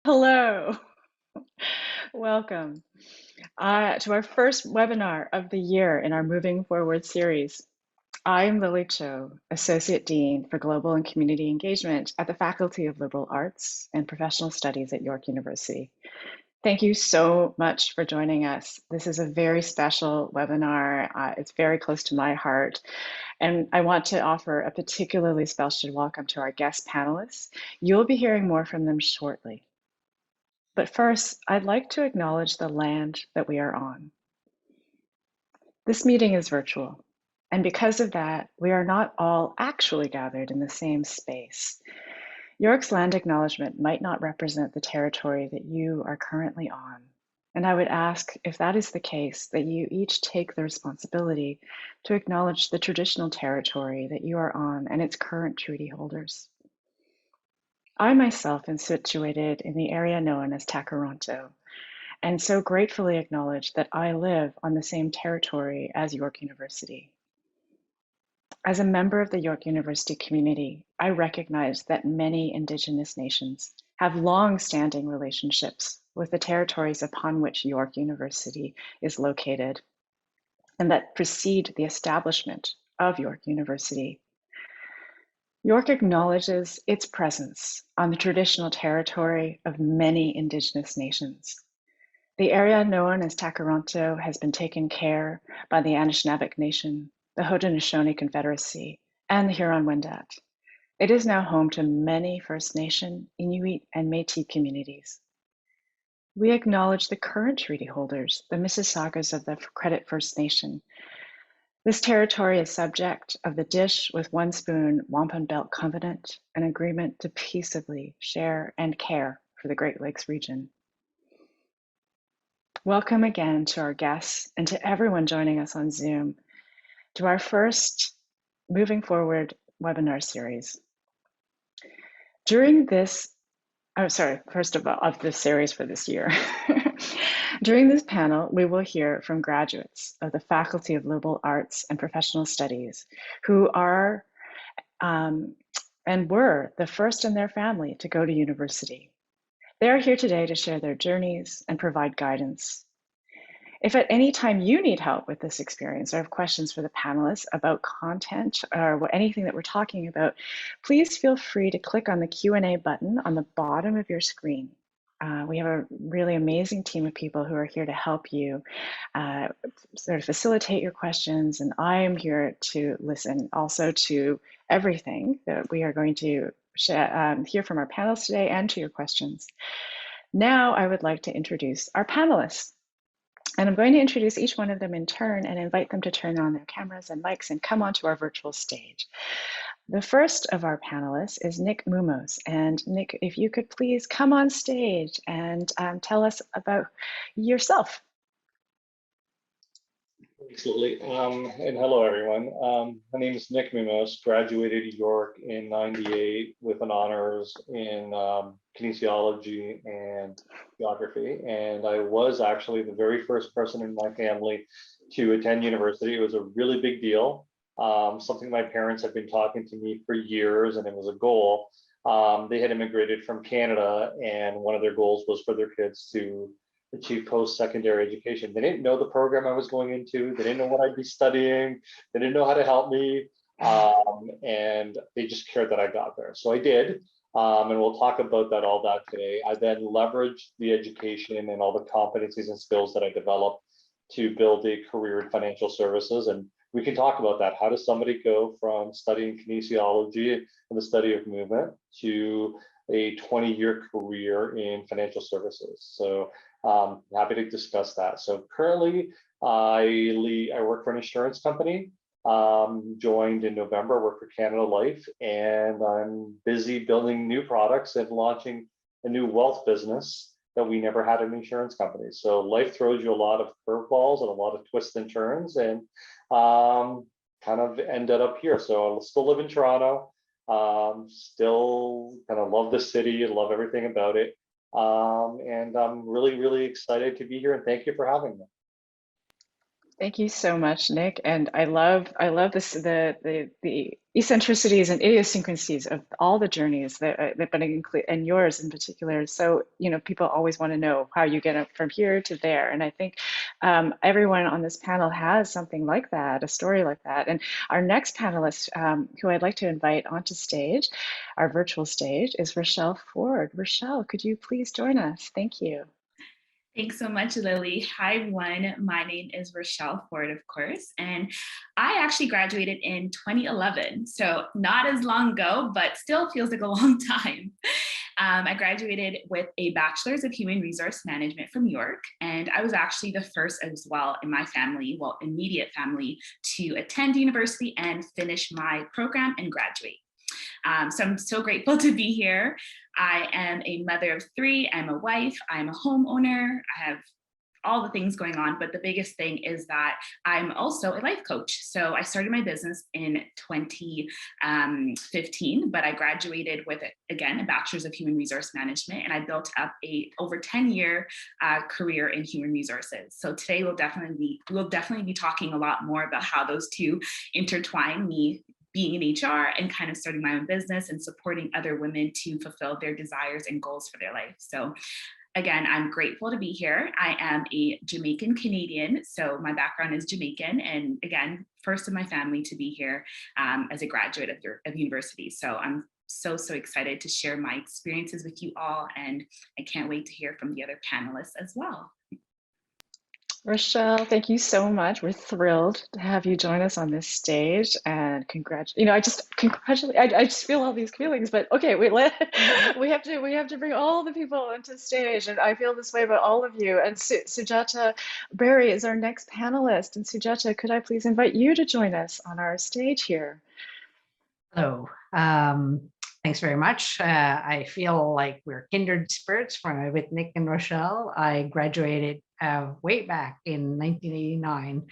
Hello, welcome to our first webinar of the year in our Moving Forward series. I am Lily Cho, Associate Dean for Global and Community Engagement at the Faculty of Liberal Arts and Professional Studies at York University. Thank you so much for joining us. This is a very special webinar. It's very close to my heart. And I want to offer a particularly special welcome to our guest panelists. You'll be hearing more from them shortly. But first, I'd like to acknowledge the land that we are on. This meeting is virtual, and because of that, we are not all actually gathered in the same space. York's land acknowledgement might not represent the territory that you are currently on, and I would ask, if that is the case, that you each take the responsibility to acknowledge the traditional territory that you are on and its current treaty holders. I myself am situated in the area known as Takaronto, and so gratefully acknowledge that I live on the same territory as York University. As a member of the York University community, I recognize that many Indigenous nations have long-standing relationships with the territories upon which York University is located, and that precede the establishment of York University. York acknowledges its presence on the traditional territory of many Indigenous nations. The area known as Takaronto has been taken care by the Anishinaabe Nation, the Haudenosaunee Confederacy, and the Huron-Wendat. It is now home to many First Nation, Inuit, and Métis communities. We acknowledge the current treaty holders, the Mississaugas of the Credit First Nation. This territory is subject of the Dish with One Spoon Wampum Belt Covenant, an agreement to peaceably share and care for the Great Lakes region. Welcome again to our guests and to everyone joining us on Zoom to our first Moving Forward webinar series. During this, first of all, of this series for this year. During this panel, we will hear from graduates of the Faculty of Liberal Arts and Professional Studies who are and were the first in their family to go to university. They are here today to share their journeys and provide guidance. If at any time you need help with this experience or have questions for the panelists about content or anything that we're talking about, please feel free to click on the Q&A button on the bottom of your screen. We have a really amazing team of people who are here to help you sort of facilitate your questions, and I am here to listen also to everything that we are going to hear from our panelists today and to your questions. Now I would like to introduce our panelists. And I'm going to introduce each one of them in turn and invite them to turn on their cameras and mics and come onto our virtual stage. The first of our panelists is Nick Mumos. And Nick, if you could please come on stage and tell us about yourself. Absolutely. And hello, everyone. My name is Nick Mumos, graduated York in '98 with an honors in kinesiology and geography. And I was actually the very first person in my family to attend university. It was a really big deal, something my parents had been talking to me for years, and it was a goal. They had immigrated from Canada, and one of their goals was for their kids to achieve post-secondary education. They didn't know the program I was going into. They didn't know what I'd be studying. They didn't know how to help me. And they just cared that I got there. So I did. And we'll talk about all that today. I then leveraged the education and all the competencies and skills that I developed to build a career in financial services. And we can talk about that. How does somebody go from studying kinesiology and the study of movement to a 20-year career in financial services? So happy to discuss that. So currently, I work for an insurance company. Joined in November, work for Canada Life, and I'm busy building new products and launching a new wealth business that we never had in insurance companies. So life throws you a lot of curveballs and a lot of twists and turns, and kind of ended up here. So I still live in Toronto. Still kind of love the city, love everything about it. And I'm really, really excited to be here, and thank you for having me. Thank you so much, Nick. And I love this the eccentricities and idiosyncrasies of all the journeys that but include and yours in particular. So, people always want to know how you get up from here to there. And I think everyone on this panel has something like that, a story like that. And our next panelist, who I'd like to invite onto stage, our virtual stage, is Rochelle Ford. Rochelle, could you please join us? Thank you. Thanks so much, Lily. Hi, everyone. My name is Rochelle Ford, of course, and I actually graduated in 2011. So not as long ago, but still feels like a long time. I graduated with a bachelor's of human resource management from York, and I was actually the first as well in my family, well, immediate family, to attend university and finish my program and graduate. So I'm so grateful to be here. I am a mother of three, I'm a wife, I'm a homeowner, I have all the things going on, but the biggest thing is that I'm also a life coach. So I started my business in 2015, but I graduated with, again, a bachelor's of human resource management, and I built up a over 10-year career in human resources. So today we'll definitely be talking a lot more about how those two intertwine, me being in HR and kind of starting my own business and supporting other women to fulfill their desires and goals for their life. So again, I'm grateful to be here. I am a Jamaican Canadian, so my background is Jamaican, and again, first in my family to be here as a graduate of university. So I'm so excited to share my experiences with you all, and I can't wait to hear from the other panelists as well. Rochelle, thank you so much. We're thrilled to have you join us on this stage, and I just congratulate. I just feel all these feelings, but okay, we have to bring all the people into stage, and I feel this way about all of you. And Sujata Berry is our next panelist, and Sujata, could I please invite you to join us on our stage here? Hello. Thanks very much. I feel like we're kindred spirits with Nick and Rochelle. I graduated way back in 1989.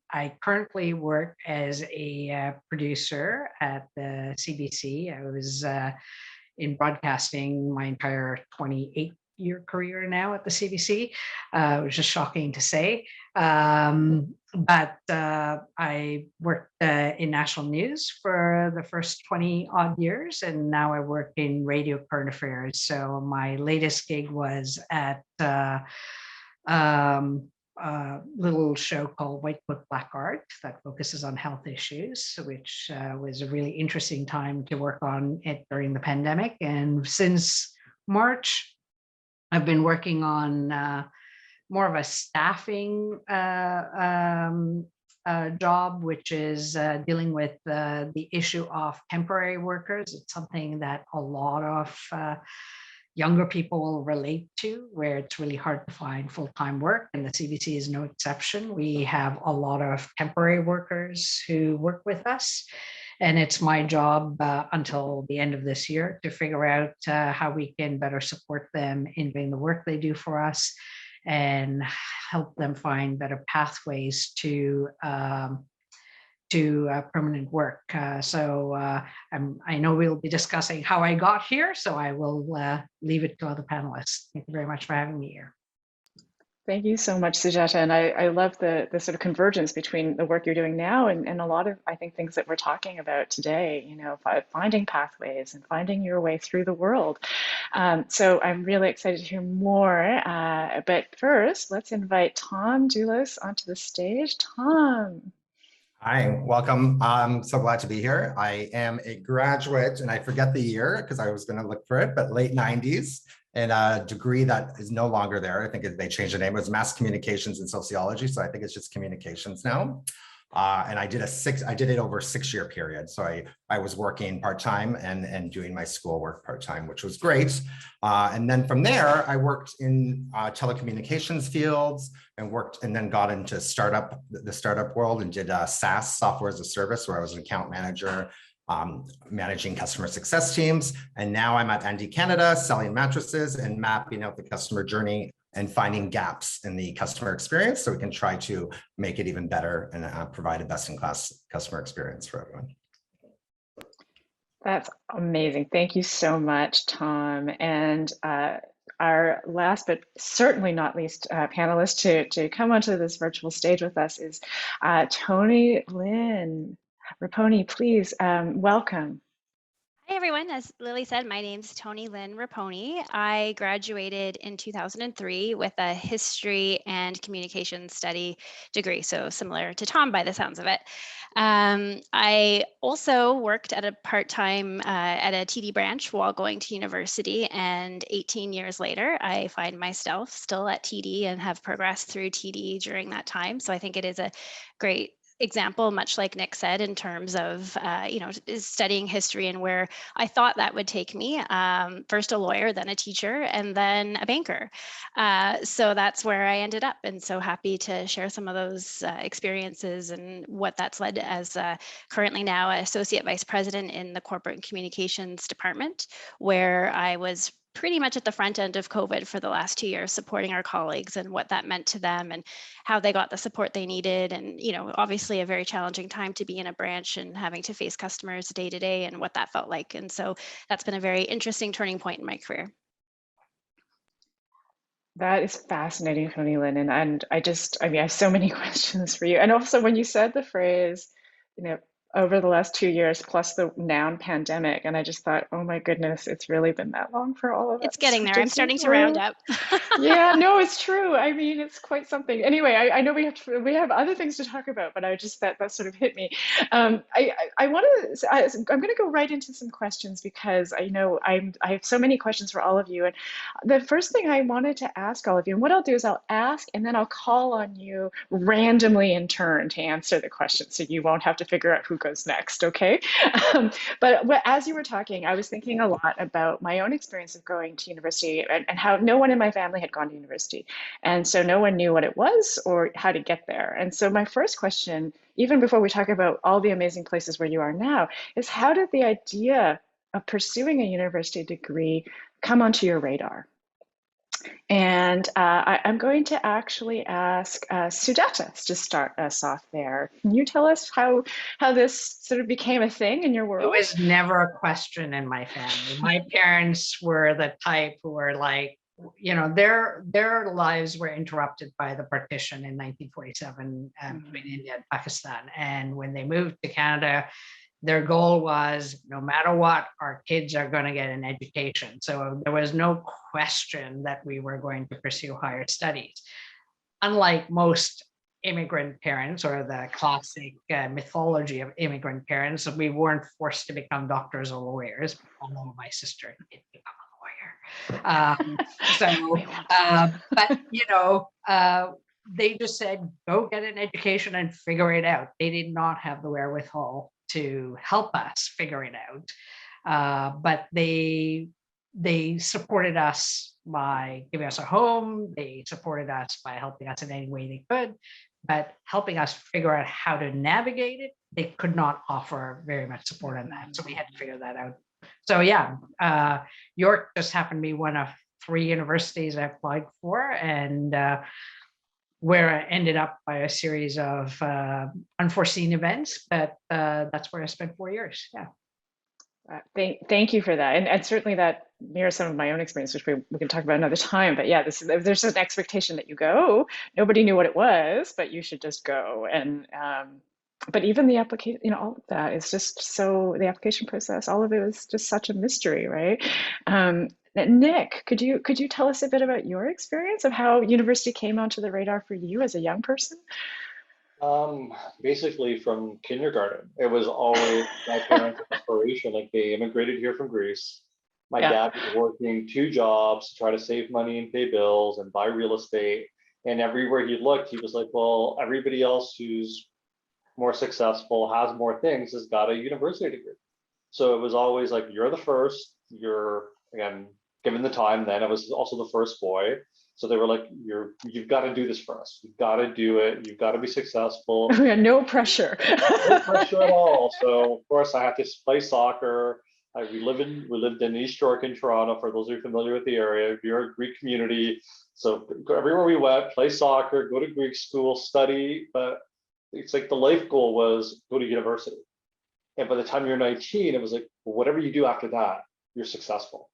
I currently work as a producer at the CBC. I was in broadcasting my entire 28-year career now at the CBC, which is shocking to say. But I worked in national news for the first 20 odd years, and now I work in radio current affairs. So my latest gig was at a little show called White Book Black Art that focuses on health issues, which was a really interesting time to work on it during the pandemic. And since March, I've been working on more of a staffing job, which is dealing with the issue of temporary workers. It's something that a lot of younger people relate to, where it's really hard to find full-time work, and the CBC is no exception. We have a lot of temporary workers who work with us, and it's my job until the end of this year to figure out how we can better support them in doing the work they do for us and help them find better pathways to permanent work. I know we'll be discussing how I got here, so I will leave it to other panelists. Thank you very much for having me here. Thank you so much, Sujata. And I love the sort of convergence between the work you're doing now and a lot of, I think, things that we're talking about today, finding pathways and finding your way through the world. So I'm really excited to hear more. But first, let's invite Tom Doulos onto the stage. Tom. Hi, welcome. I'm so glad to be here. I am a graduate, and I forget the year because I was going to look for it, but late 90s, and a degree that is no longer there. I think they changed the name. It was mass communications and sociology, so I think it's just communications now. And I did it over a 6-year period. So I was working part-time and doing my schoolwork part-time, which was great. And then from there, I worked in telecommunications fields and then got into the startup world and did SaaS, software as a service, where I was an account manager, managing customer success teams. And now I'm at Andy Canada selling mattresses and mapping out the customer journey and finding gaps in the customer experience so we can try to make it even better and provide a best-in-class customer experience for everyone. That's amazing. Thank you so much, Tom. And our last but certainly not least panelist to come onto this virtual stage with us is Toni Lynn Raponi. Please welcome. Hi, everyone. As Lily said, my name's Toni Lynn Raponi. I graduated in 2003 with a history and communication study degree, so similar to Tom by the sounds of it. I also worked at a part-time at a TD branch while going to university, and 18 years later, I find myself still at TD and have progressed through TD during that time. So I think it is a great example, much like Nick said, in terms of studying history and where I thought that would take me. First a lawyer, then a teacher, and then a banker. So that's where I ended up, and so happy to share some of those experiences and what that's led as currently now Associate Vice President in the Corporate Communications Department, where I was pretty much at the front end of COVID for the last 2 years, supporting our colleagues and what that meant to them and how they got the support they needed. And, obviously a very challenging time to be in a branch and having to face customers day to day and what that felt like. And so that's been a very interesting turning point in my career. That is fascinating, Toni Lynn. And I have so many questions for you. And also when you said the phrase, over the last 2 years plus the noun pandemic, and I just thought, oh my goodness, it's really been that long for all of us. It's getting there. I'm starting to round up. Yeah, no, it's true. I mean, it's quite something. Anyway, I know we have other things to talk about, but I just that sort of hit me. I'm going to go right into some questions because I have so many questions for all of you. And the first thing I wanted to ask all of you, and what I'll do is I'll ask and then I'll call on you randomly in turn to answer the question, so you won't have to figure out who goes next, okay? But as you were talking, I was thinking a lot about my own experience of going to university and how no one in my family had gone to university. And so no one knew what it was or how to get there. And so my first question, even before we talk about all the amazing places where you are now, is how did the idea of pursuing a university degree come onto your radar? And I'm going to actually ask Sujata to start us off there. Can you tell us how this sort of became a thing in your world? It was never a question in my family. My parents were the type who were like, their lives were interrupted by the partition in 1947 between India and Pakistan. And when they moved to Canada, their goal was, no matter what, our kids are going to get an education. So there was no question that we were going to pursue higher studies. Unlike most immigrant parents, or the classic mythology of immigrant parents, we weren't forced to become doctors or lawyers, although my sister did become a lawyer. But they just said, go get an education and figure it out. They did not have the wherewithal to help us figure it out. But they supported us by giving us a home. They supported us by helping us in any way they could, but helping us figure out how to navigate it, they could not offer very much support on that. So we had to figure that out. So yeah, York just happened to be one of 3 universities I applied for, and where I ended up by a series of unforeseen events, but that's where I spent 4 years. Yeah. Thank you for that. And certainly that mirrors some of my own experience, which we can talk about another time. But yeah, there's an expectation that you go. Nobody knew what it was, but you should just go. And but even the application, all of that is just so, the application process, all of it was just such a mystery, right? Nick, could you tell us a bit about your experience of how university came onto the radar for you as a young person? Basically from kindergarten, it was always my parents' inspiration. Like, they immigrated here from Greece. My dad was working 2 jobs to try to save money and pay bills and buy real estate. And everywhere he looked, he was like, well, everybody else who's more successful, has more things, has got a university degree. So it was always like, you're the first, you're, again, given the time then, I was also the first boy. So they were like, you've got to do this for us. You've got to do it. You've got to be successful. No pressure. No pressure at all. So of course I had to play soccer. We lived in East York in Toronto, for those who are familiar with the area. We're a Greek community. So everywhere we went, play soccer, go to Greek school, study. But it's like the life goal was go to university. And by the time you're 19, it was like, well, whatever you do after that, you're successful.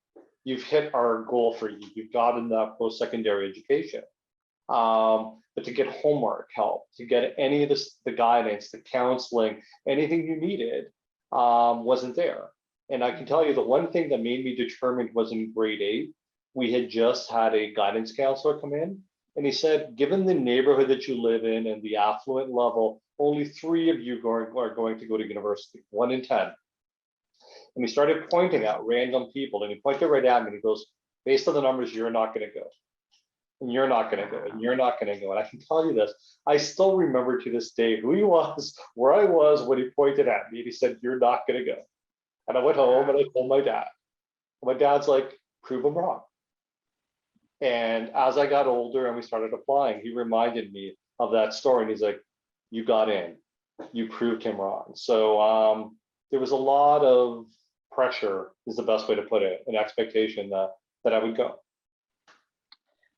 you've hit our goal for you. You've gotten that post-secondary education. But to get homework help, to get any of this, the guidance, the counseling, anything you needed, wasn't there. And I can tell you the one thing that made me determined was in grade 8, we had just had a guidance counselor come in, and he said, given the neighborhood that you live in and the affluent level, only 3 of you are going to go to university, 1 in 10. And he started pointing at random people, and he pointed right at me and he goes, based on the numbers, you're not going to go. And you're not going to go, and you're not going to go. And I can tell you this, I still remember to this day who he was, where I was when he pointed at me. He said, you're not going to go. And I went home and I told my dad. My dad's like, prove him wrong. And as I got older and we started applying, he reminded me of that story. And he's like, you got in, you proved him wrong. So there was a lot of pressure, is the best way to put it, an expectation that I would go.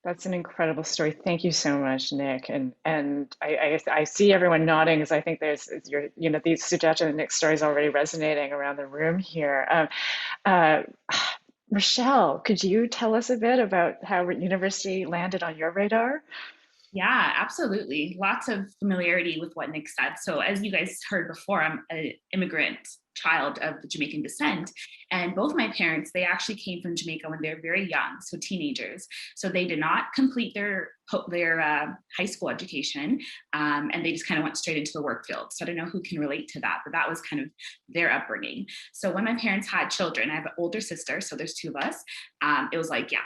That's an incredible story. Thank you so much, Nick. And I see everyone nodding because I think these Sujata and Nick's stories already resonating around the room here. Rochelle, could you tell us a bit about how university landed on your radar? Yeah, absolutely. Lots of familiarity with what Nick said. So as you guys heard before, I'm an immigrant child of Jamaican descent. And both my parents, they actually came from Jamaica when they were very young, so teenagers. So they did not complete their high school education, and they just kind of went straight into the work field. So I don't know who can relate to that, but that was kind of their upbringing. So when my parents had children, I have an older sister, so there's 2 of us. It was like, yeah,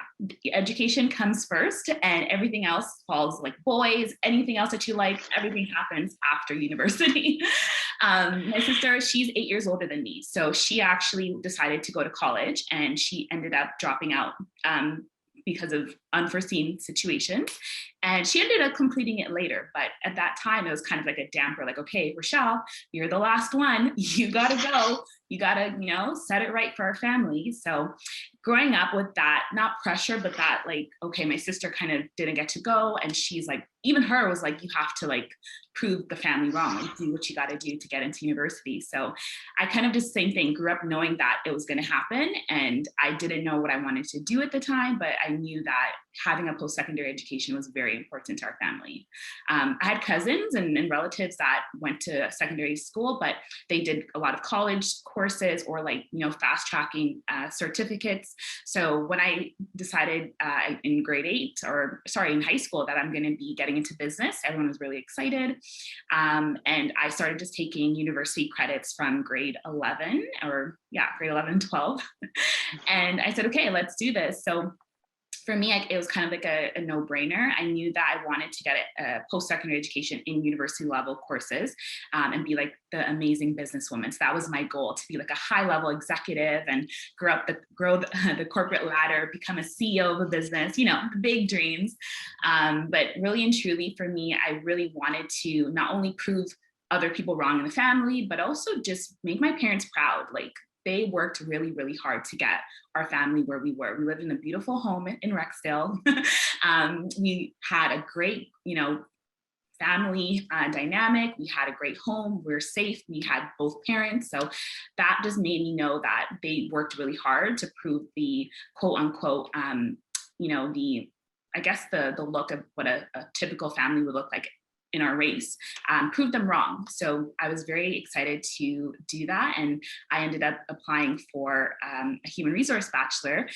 education comes first and everything else falls, like boys, anything else that you like, everything happens after university. My sister, she's 8 years older than me. So she actually decided to go to college and she ended up dropping out because of unforeseen situations. And she ended up completing it later. But at that time, it was kind of like a damper, like, okay, Rochelle, you're the last one. You got to go. You got to, set it right for our family. So growing up with that, not pressure, but that like, okay, my sister kind of didn't get to go. And she's like, even her was like, you have to like prove the family wrong, like do what you got to do to get into university. So I kind of just same thing, grew up knowing that it was going to happen. And I didn't know what I wanted to do at the time, but I knew that having a post-secondary education was very important to our family. I had cousins and relatives that went to secondary school, but they did a lot of college courses or like, fast tracking certificates. So when I decided in in high school that I'm going to be getting into business, everyone was really excited. And I started just taking university credits from grade 11 grade 11, 12. And I said, okay, let's do this. So for me, it was kind of like a no-brainer. I knew that I wanted to get a post-secondary education in university level courses and be like the amazing businesswoman. So that was my goal, to be like a high-level executive and grow the corporate ladder, become a CEO of a business, big dreams. But really and truly for me, I really wanted to not only prove other people wrong in the family, but also just make my parents proud. Like, they worked really, really hard to get our family where we were. We lived in a beautiful home in Rexdale. We had a great, family dynamic. We had a great home. We were safe. We had both parents. So that just made me know that they worked really hard to prove the quote unquote, the look of what a typical family would look like in our race, proved them wrong. So I was very excited to do that. And I ended up applying for a human resource bachelor.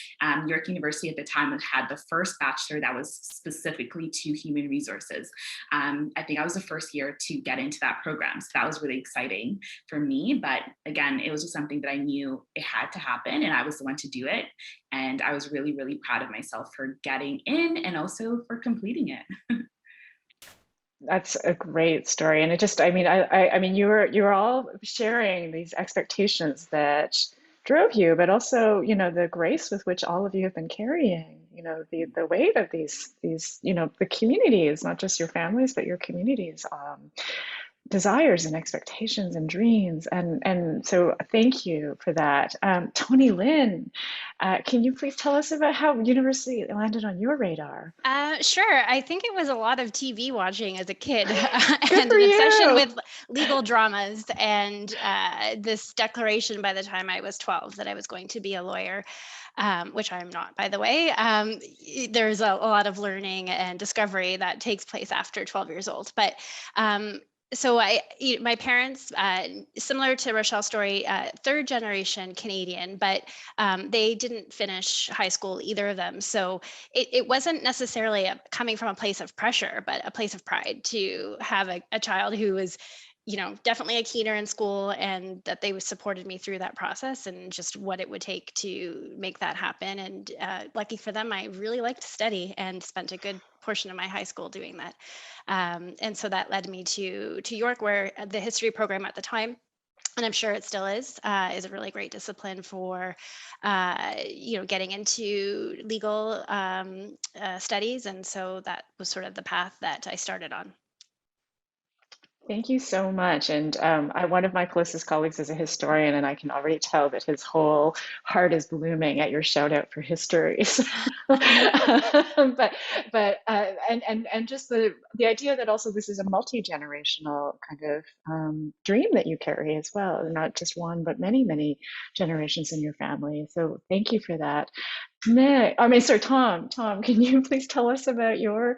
York University at the time had the first bachelor that was specifically to human resources. I think I was the first year to get into that program. So that was really exciting for me. But again, it was just something that I knew it had to happen and I was the one to do it. And I was really, really proud of myself for getting in and also for completing it. That's a great story. And I mean, you were all sharing these expectations that drove you, but also, the grace with which all of you have been carrying, the weight of these, the communities, not just your families, but your communities. desires and expectations and dreams. And so thank you for that. Tony Lynn, can you please tell us about how university landed on your radar? Sure. I think it was a lot of TV watching as a kid Good and for an obsession you. with legal dramas and this declaration by the time I was 12 that I was going to be a lawyer, which I'm not, by the way. There's a lot of learning and discovery that takes place after 12 years old. But so my parents, similar to Rochelle's story, third generation Canadian, but they didn't finish high school, either of them. So it wasn't necessarily coming from a place of pressure, but a place of pride to have a child who was, definitely a keener in school, and that they supported me through that process and just what it would take to make that happen. And lucky for them, I really liked to study and spent a good portion of my high school doing that. And so that led me to York, where the history program at the time, and I'm sure it still is a really great discipline for, getting into legal studies. And so that was sort of the path that I started on. Thank you so much. And one of my closest colleagues is a historian, and I can already tell that his whole heart is blooming at your shout out for history. And just the idea that also this is a multi-generational kind of dream that you carry as well, not just one, but many generations in your family. So thank you for that. Tom, can you please tell us about your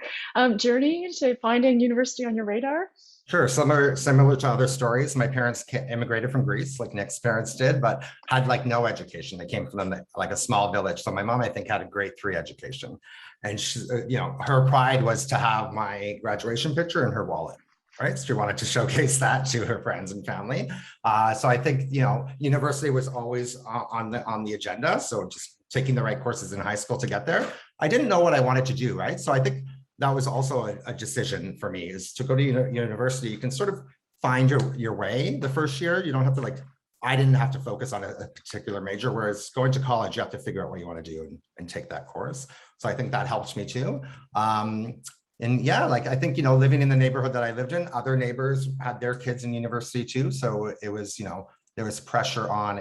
journey to finding university on your radar? Sure. Similar to other stories, my parents immigrated from Greece, like Nick's parents did, but had like no education. They came from like a small village. So my mom, I think, had a grade 3 education, and she, her pride was to have my graduation picture in her wallet. Right. So she wanted to showcase that to her friends and family. So I think, university was always on the agenda. So just taking the right courses in high school to get there. I didn't know what I wanted to do. Right. So I think that was also a decision for me, is to go to university. You can sort of find your way the first year. You don't have to I didn't have to focus on a particular major, whereas going to college, you have to figure out what you want to do and take that course. So I think that helped me too. And yeah, I think, living in the neighborhood that I lived in, other neighbors had their kids in university too. So it was, there was pressure on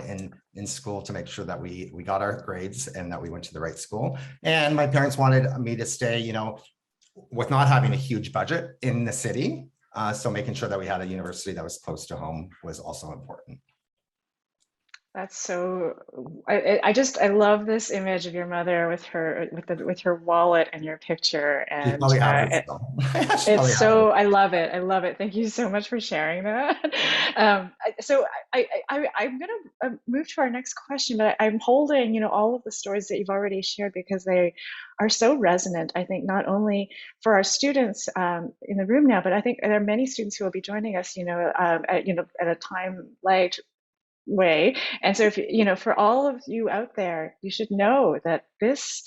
in school to make sure that we got our grades and that we went to the right school. And my parents wanted me to stay, with not having a huge budget in the city. So making sure that we had a university that was close to home was also important. That's so, I love this image of your mother with her wallet and your picture, and it's so, I love it. Thank you so much for sharing that. So I'm gonna move to our next question, but I'm holding all of the stories that you've already shared, because they are so resonant, I think, not only for our students in the room now, but I think there are many students who will be joining us at a time lagged way. And so if for all of you out there, you should know that this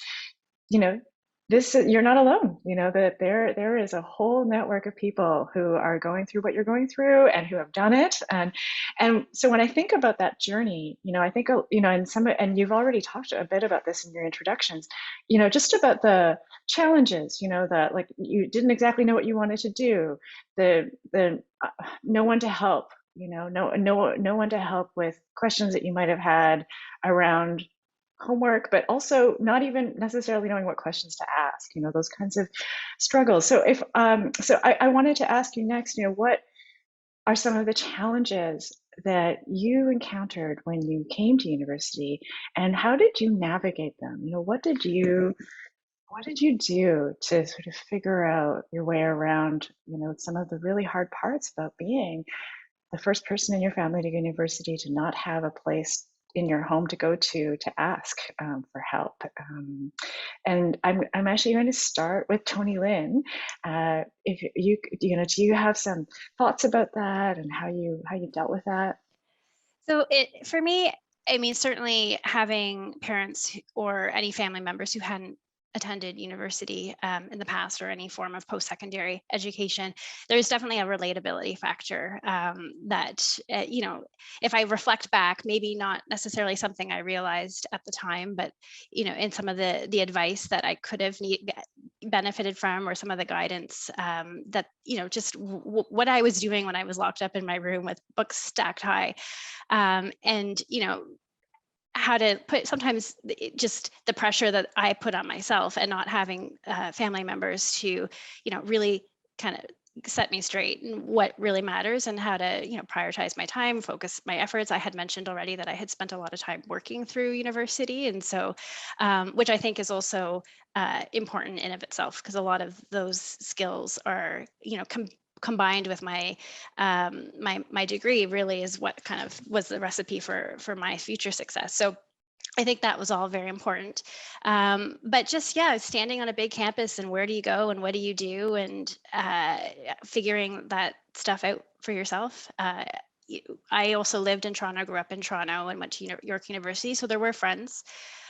you're not alone, that there is a whole network of people who are going through what you're going through and who have done it. And so when I think about that journey, I think and you've already talked a bit about this in your introductions, just about the challenges, that you didn't exactly know what you wanted to do, the no one to help, no one to help with questions that you might have had around homework, but also not even necessarily knowing what questions to ask, those kinds of struggles. So I wanted to ask you next, what are some of the challenges that you encountered when you came to university, and how did you navigate them? What did you do to sort of figure out your way around, some of the really hard parts about being the first person in your family to university to not have a place in your home to go to ask for help? And I'm actually going to start with Tony Lynn. If you do you have some thoughts about that and how you dealt with that? So for me, I mean, certainly having parents or any family members who hadn't attended university in the past or any form of post-secondary education, there's definitely a relatability factor that, if I reflect back, maybe not necessarily something I realized at the time, but, in some of the advice that I could have benefited from, or some of the guidance that, just what I was doing when I was locked up in my room with books stacked high. And, how to put sometimes just the pressure that I put on myself and not having family members to, really kind of set me straight and what really matters and how to, prioritize my time, focus my efforts. I had mentioned already that I had spent a lot of time working through university. And so, which I think is also important in of itself, because a lot of those skills are, combined with my my degree really is what kind of was the recipe for my future success. So I think that was all very important. But just, standing on a big campus and where do you go and what do you do, and figuring that stuff out for yourself. I also lived in Toronto, grew up in Toronto, and went to York University. So there were friends,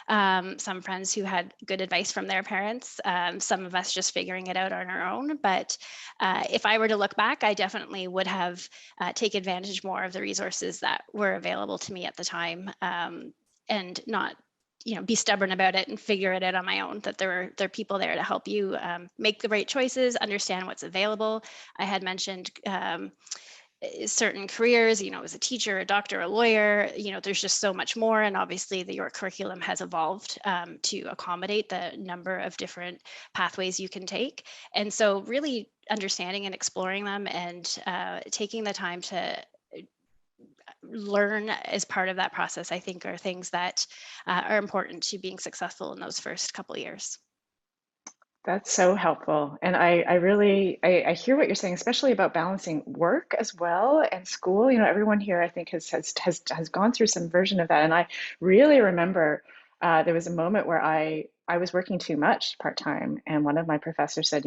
some friends who had good advice from their parents, some of us just figuring it out on our own. But if I were to look back, I definitely would have taken advantage more of the resources that were available to me at the time, and not be stubborn about it and figure it out on my own, that there are people there to help you make the right choices, understand what's available. I had mentioned certain careers, as a teacher, a doctor, a lawyer, there's just so much more. And obviously the York curriculum has evolved to accommodate the number of different pathways you can take. And so really understanding and exploring them, and taking the time to learn as part of that process, I think, are things that are important to being successful in those first couple of years. That's so helpful. And I really I hear what you're saying, especially about balancing work as well and school. Everyone here I think has gone through some version of that. And I really remember there was a moment where I was working too much part-time, and one of my professors said,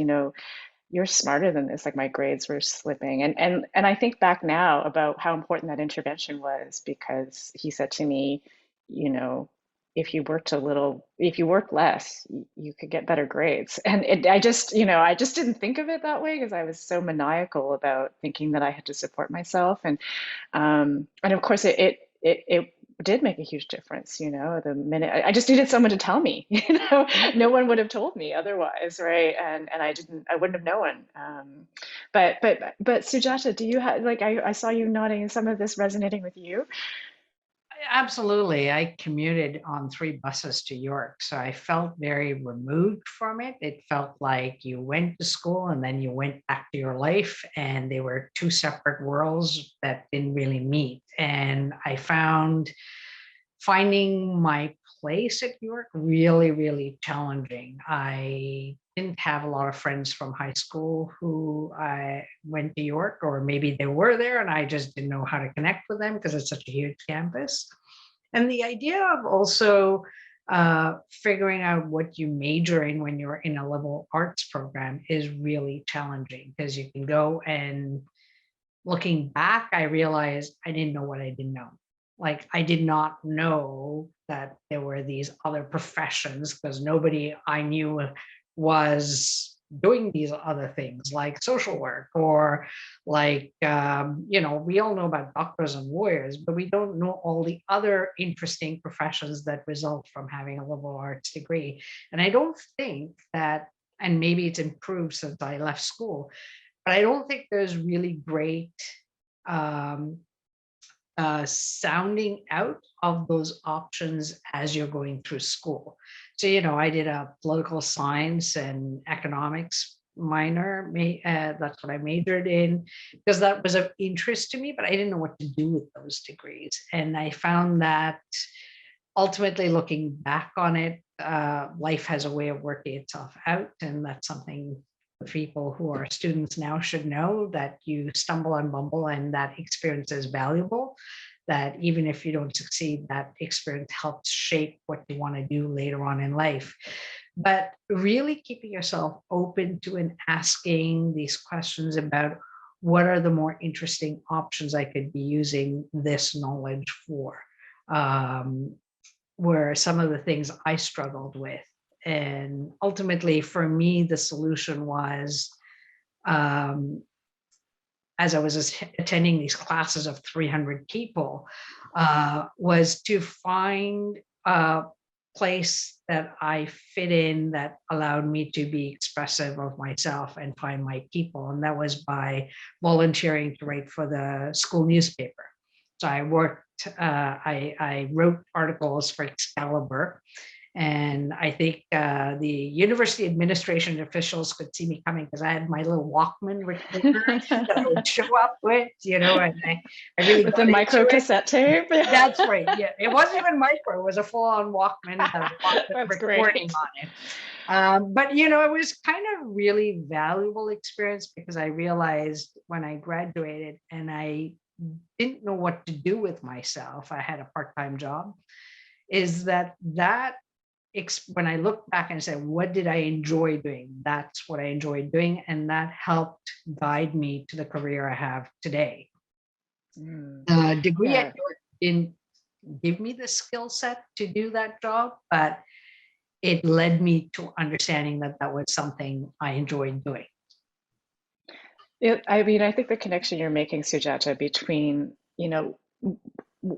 you're smarter than this. Like, my grades were slipping. And I think back now about how important that intervention was, because he said to me, you know, if you worked less, you could get better grades. And I just didn't think of it that way, because I was so maniacal about thinking that I had to support myself. And of course it did make a huge difference. The minute I just needed someone to tell me, no one would have told me otherwise, right? And I wouldn't have known. But Sujata, do you have, like, I saw you nodding, and some of this resonating with you? Absolutely. I commuted on 3 buses to York, so I felt very removed from it. It felt like you went to school and then you went back to your life, and they were 2 separate worlds that didn't really meet. And I found finding my place at York really, really challenging. I didn't have a lot of friends from high school who I went to York, or maybe they were there and I just didn't know how to connect with them because it's such a huge campus. And the idea of also figuring out what you major in when you're in a liberal arts program is really challenging, because you can go, and looking back, I realized I didn't know what I didn't know. Like, I did not know that there were these other professions, because nobody I knew was doing these other things like social work, or like, we all know about doctors and lawyers, but we don't know all the other interesting professions that result from having a liberal arts degree. And I don't think that, and maybe it's improved since I left school, but I don't think there's really great sounding out of those options as you're going through school. So, I did a political science and economics minor. That's what I majored in, because that was of interest to me, but I didn't know what to do with those degrees. And I found that ultimately, looking back on it, life has a way of working itself out. And that's something people who are students now should know, that you stumble and bumble, and that experience is valuable, that even if you don't succeed, that experience helps shape what you want to do later on in life. But really keeping yourself open to and asking these questions about, what are the more interesting options I could be using this knowledge for? Were some of the things I struggled with. And ultimately, for me, the solution was, as I was attending these classes of 300 people, was to find a place that I fit in that allowed me to be expressive of myself and find my people. And that was by volunteering to write for the school newspaper. So I worked, I wrote articles for Excalibur. And I think the university administration officials could see me coming because I had my little Walkman recorder that I would show up with, and I really With got the micro into it. cassette tape. That's right. Yeah, it wasn't even micro; it was a full-on Walkman with a That's recording great. on it. But it was kind of really valuable experience because I realized when I graduated and I didn't know what to do with myself. I had a part-time job. Is that when I look back and say, what did I enjoy doing? That's what I enjoyed doing. And that helped guide me to the career I have today. The degree at York didn't give me the skill set to do that job, but it led me to understanding that that was something I enjoyed doing. I mean, I think the connection you're making, Sujata, between,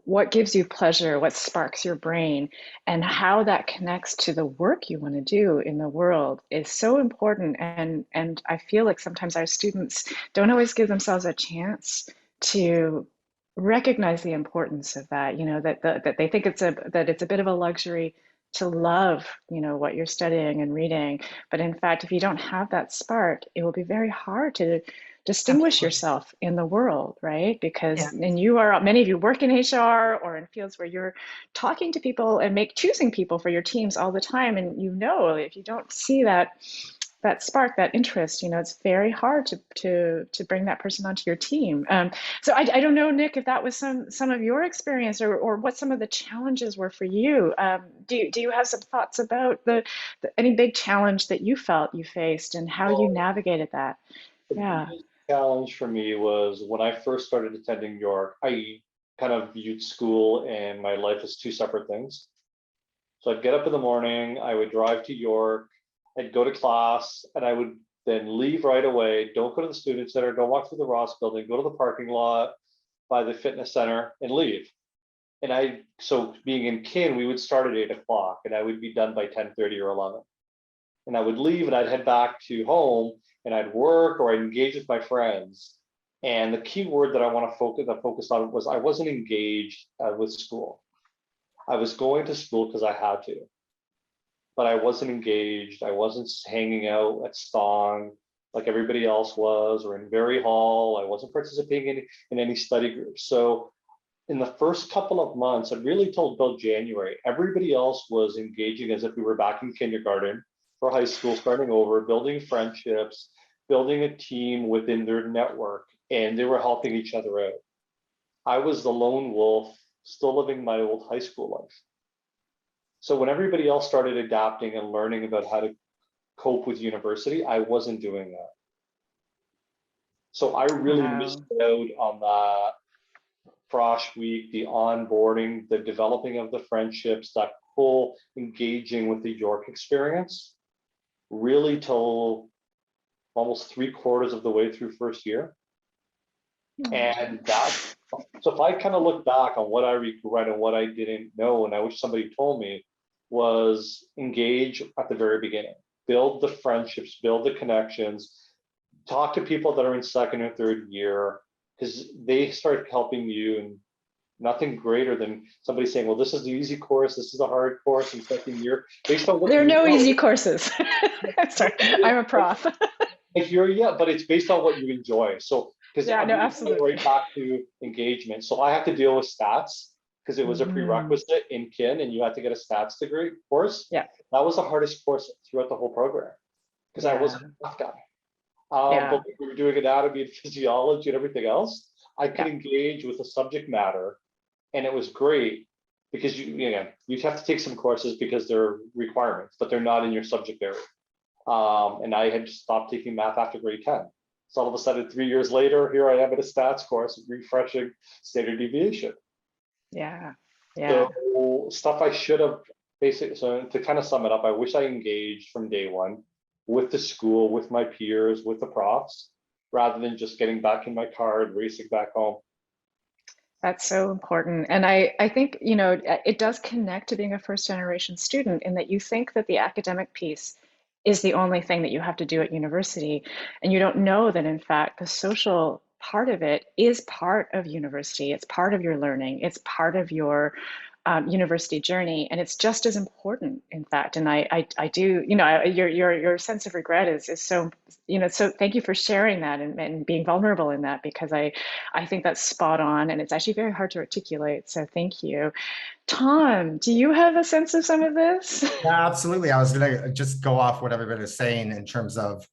what gives you pleasure, what sparks your brain, and how that connects to the work you want to do in the world is so important. And I feel like sometimes our students don't always give themselves a chance to recognize the importance of that, that they think that it's a bit of a luxury to love, what you're studying and reading. But in fact, if you don't have that spark, it will be very hard to distinguish Absolutely. yourself in the world, right? Because Yeah. and many of you work in HR or in fields where you're talking to people and choosing people for your teams all the time. And if you don't see that spark, that interest, it's very hard to bring that person onto your team. So I don't know, Nick, if that was some of your experience or what some of the challenges were for you. Do you have some thoughts about any big challenge that you felt you faced and how you navigated that? The Yeah. biggest challenge for me was when I first started attending York, I kind of viewed school and my life as two separate things. So I'd get up in the morning, I would drive to York, I'd go to class, and I would then leave right away. Don't go to the student center, don't walk through the Ross building, go to the parking lot by the fitness center and leave. And so being in kin, we would start at 8 o'clock and I would be done by 10:30 or 11. And I would leave and I'd head back to home and I'd work or I'd engage with my friends. And the key word that I focused on was I wasn't engaged with school. I was going to school because I had to, but I wasn't engaged. I wasn't hanging out at Stong like everybody else was, or in Berry Hall. I wasn't participating in any study groups. So in the first couple of months, and really till about January, everybody else was engaging as if we were back in kindergarten for high school, starting over, building friendships, building a team within their network, and they were helping each other out. I was the lone wolf, still living my old high school life. So when everybody else started adapting and learning about how to cope with university, I wasn't doing that. So I really missed out on that Frosh Week, the onboarding, the developing of the friendships, that whole engaging with the York experience, really till almost 3/4 of the way through first year. And so if I kind of look back on what I regret and what I didn't know, and I wish somebody told me, was engage at the very beginning, build the friendships, build the connections, talk to people that are in second or third year, because they start helping you. And nothing greater than somebody saying, well, this is the easy course, this is the hard course in second year, based on what there are no know. easy courses. Sorry, I'm a prof. But it's based on what you enjoy. So because absolutely. right back to engagement. So I have to deal with stats because it was a prerequisite in kin, and you had to get a stats degree course. Yeah, that was the hardest course throughout the whole program because I wasn't a math guy. But we were doing anatomy and physiology and everything else. I could engage with the subject matter, and it was great because you have to take some courses because they're requirements, but they're not in your subject area. And I had stopped taking math after grade 10. So all of a sudden, 3 years later, here I am at a stats course, refreshing standard deviation. Yeah. So stuff I should have basically, so to kind of sum it up, I wish I engaged from day one with the school, with my peers, with the profs, rather than just getting back in my car and racing back home. That's so important. And I think, it does connect to being a first generation student in that you think that the academic piece is the only thing that you have to do at university. And you don't know that, in fact, the social part of it is part of university. It's part of your learning. It's part of your university journey, and it's just as important, in fact. And I do, your sense of regret is so, so thank you for sharing that and being vulnerable in that, because I think that's spot on, and it's actually very hard to articulate. So thank you. Tom, do you have a sense of some of this? Yeah, absolutely. I was gonna just go off what everybody was saying in terms of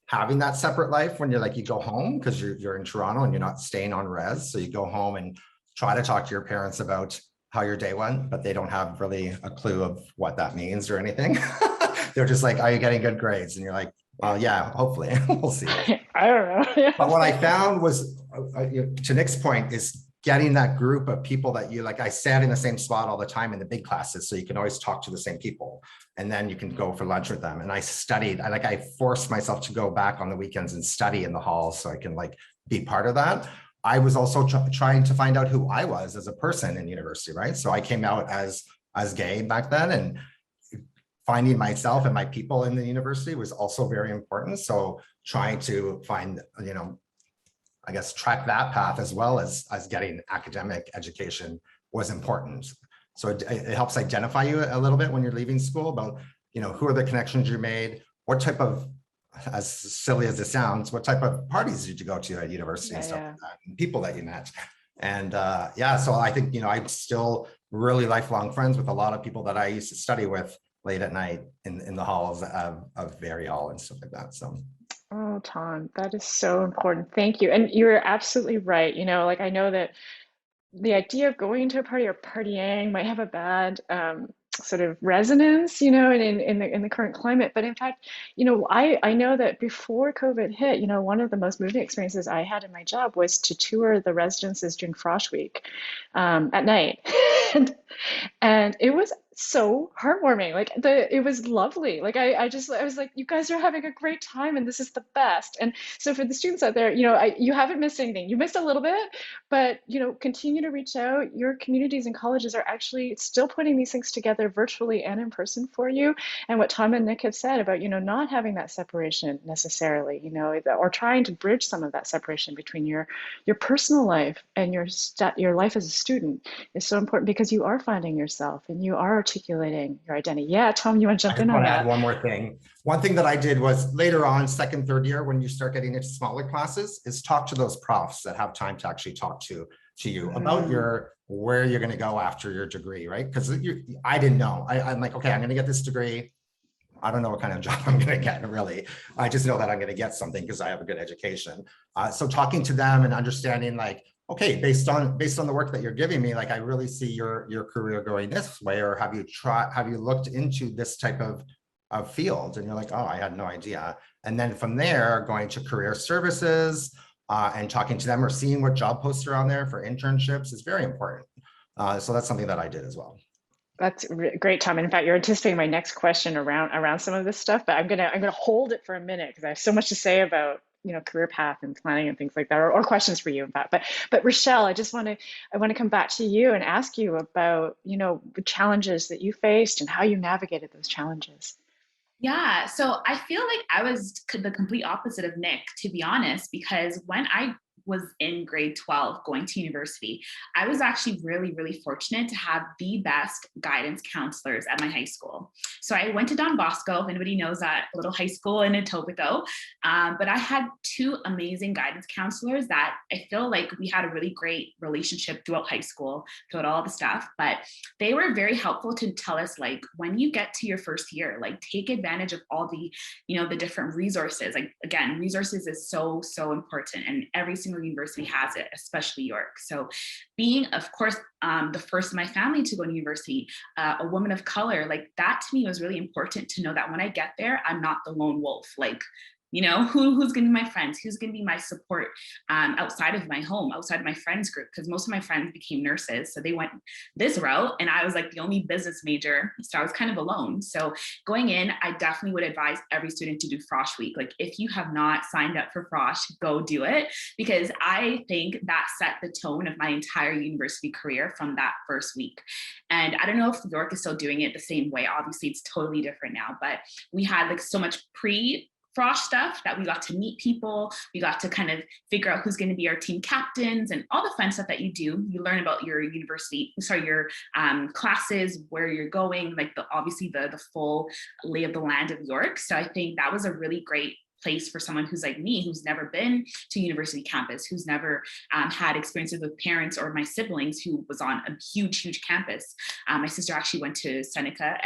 having that separate life when you go home, because you're in Toronto and you're not staying on res. So you go home and try to talk to your parents about how your day went, but they don't have really a clue of what that means or anything. They're just like, are you getting good grades? And you're like, well, yeah, hopefully. We'll see. I don't know. But what I found was, to Nick's point, is getting that group of people that you like. I sat in the same spot all the time in the big classes, so you can always talk to the same people, and then you can go for lunch with them. And I studied. I forced myself to go back on the weekends and study in the halls so I can be part of that. I was also trying to find out who I was as a person in university, right? So I came out as gay back then, and finding myself and my people in the university was also very important. So trying to find, I guess, track that path as well as getting academic education was important. So it helps identify you a little bit when you're leaving school about, who are the connections you made, what type of, as silly as it sounds, what type of parties did you go to at university and stuff like that, and people that you met. And so I think, I'm still really lifelong friends with a lot of people that I used to study with late at night in the halls of Berry Hall and stuff like that. So. Oh, Tom, that is so important. Thank you. And you're absolutely right. I know that the idea of going to a party or partying might have a bad sort of resonance, in the current climate. But in fact, I know that before COVID hit, one of the most moving experiences I had in my job was to tour the residences during Frosh Week at night. and it was so heartwarming. It was lovely. I was like, you guys are having a great time and this is the best. And so for the students out there, you haven't missed anything. You missed a little bit, but continue to reach out. Your communities and colleges are actually still putting these things together virtually and in person for you. And what Tom and Nick have said about, not having that separation necessarily, or trying to bridge some of that separation between your personal life and your life as a student is so important, because you are finding yourself and you are articulating your identity. Yeah, Tom, you want to jump in on that? Add one more thing. One thing that I did was later on, second, third year, when you start getting into smaller classes, is talk to those profs that have time to actually talk to you about where you're going to go after your degree, right? Because I didn't know. I'm like, okay, I'm going to get this degree. I don't know what kind of job I'm going to get, really. I just know that I'm going to get something because I have a good education. So talking to them and understanding, okay, based on the work that you're giving me, I really see your career going this way, or have you looked into this type of field? And you're like, oh, I had no idea. And then from there, going to career services and talking to them, or seeing what job posts are on there for internships is very important. So that's something that I did as well. That's great, Tom. In fact, you're anticipating my next question around some of this stuff, but I'm gonna hold it for a minute because I have so much to say about career path and planning and things like that, or questions for you, in fact. But Rochelle, I want to come back to you and ask you about the challenges that you faced and how you navigated those challenges. Yeah, so I feel like I was the complete opposite of Nick, to be honest, because when I was in grade 12 going to university, I was actually really, really fortunate to have the best guidance counselors at my high school. So I went to Don Bosco, if anybody knows that little high school in Etobicoke, but I had two amazing guidance counselors that I feel like we had a really great relationship throughout high school, throughout all the stuff, but they were very helpful to tell us, when you get to your first year, take advantage of all the, the different resources. Again, resources is so, so important, and every single university has it, especially York. So being, of course, the first in my family to go to university, a woman of color, that to me was really important to know that when I get there, I'm not the lone wolf. You know, who's going to be my friends? Who's going to be my support outside of my home, outside of my friends group? Because most of my friends became nurses. So they went this route and I was like the only business major. So I was kind of alone. So going in, I definitely would advise every student to do Frosh Week. Like if you have not signed up for Frosh, go do it. Because I think that set the tone of my entire university career from that first week. And I don't know if York is still doing it the same way. Obviously, it's totally different now, but we had like so much Frosh stuff that we got to meet people. We got to kind of figure out who's going to be our team captains and all the fun stuff that you do. You learn about your your classes, where you're going, like obviously the full lay of the land of York. So I think that was a really great place for someone who's like me, who's never been to university campus, who's never had experiences with parents or my siblings who was on a huge campus. My sister actually went to Seneca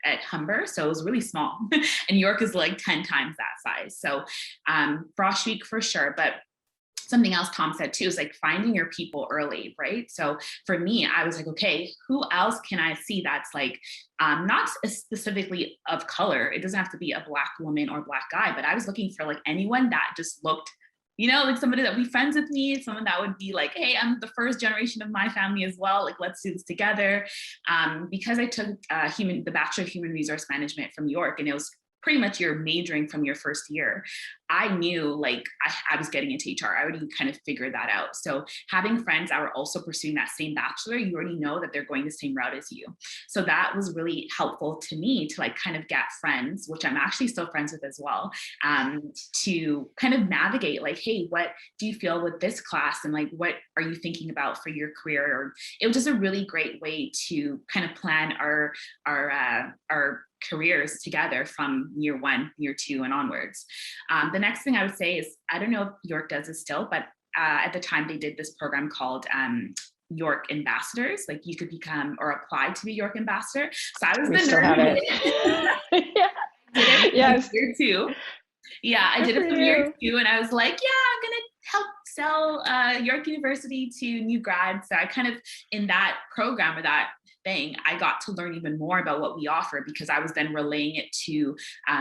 at Humber, so it was really small. And York is like 10 times that size. So Frosh Week for sure, but something else Tom said too is like finding your people early, right? So for me, I was like, okay, who else can I see that's like not specifically of color? It doesn't have to be a Black woman or Black guy, but I was looking for like anyone that just looked, you know, like somebody that would be friends with me, someone that would be like, hey, I'm the first generation of my family as well. Like, let's do this together. Because I took the Bachelor of Human Resource Management from York, and it was pretty much you're majoring from your first year. I knew like I was getting into HR. I already kind of figured that out. So having friends that were also pursuing that same bachelor, you already know that they're going the same route as you. So that was really helpful to me to like kind of get friends, which I'm actually still friends with as well, to kind of navigate like, hey, what do you feel with this class? And like, what are you thinking about for your career? Or it was just a really great way to kind of plan our careers together from year 1, year 2, and onwards. The next thing I would say is, I don't know if York does this still, but at the time they did this program called York Ambassadors. Like you could become or apply to be York Ambassador. So I was We still have it. Yeah. Yes. Year 2. Yeah, I did it from year 2, and I was like, yeah, I'm gonna help sell York University to new grads. So I kind of, in that program or that thing, I got to learn even more about what we offer, because I was then relaying it to